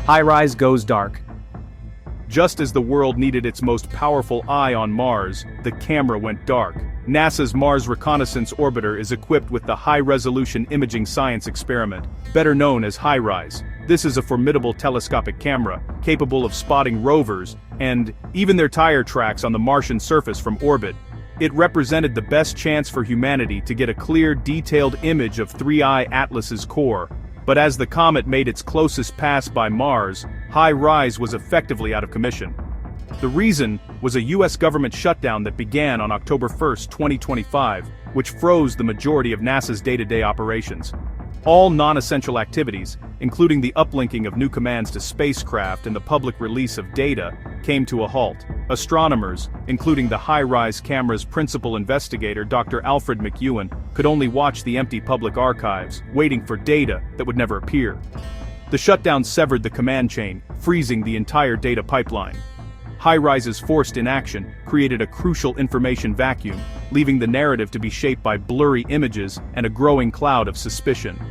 HiRISE goes dark. Just as the world needed its most powerful eye on Mars, the camera went dark. NASA's Mars Reconnaissance Orbiter is equipped with the High-Resolution Imaging Science Experiment, better known as HiRISE. This is a formidable telescopic camera, capable of spotting rovers, and even their tire tracks on the Martian surface from orbit. It represented the best chance for humanity to get a clear, detailed image of 3I Atlas's core. But as the comet made its closest pass by Mars, HiRISE was effectively out of commission. The reason was a US government shutdown that began on October 1, 2025, which froze the majority of NASA's day-to-day operations. All non-essential activities, including the uplinking of new commands to spacecraft and the public release of data, came to a halt. Astronomers, including the HiRISE camera's principal investigator Dr. Alfred McEwen, could only watch the empty public archives, waiting for data that would never appear. The shutdown severed the command chain, freezing the entire data pipeline. HiRISE's forced inaction created a crucial information vacuum, leaving the narrative to be shaped by blurry images and a growing cloud of suspicion.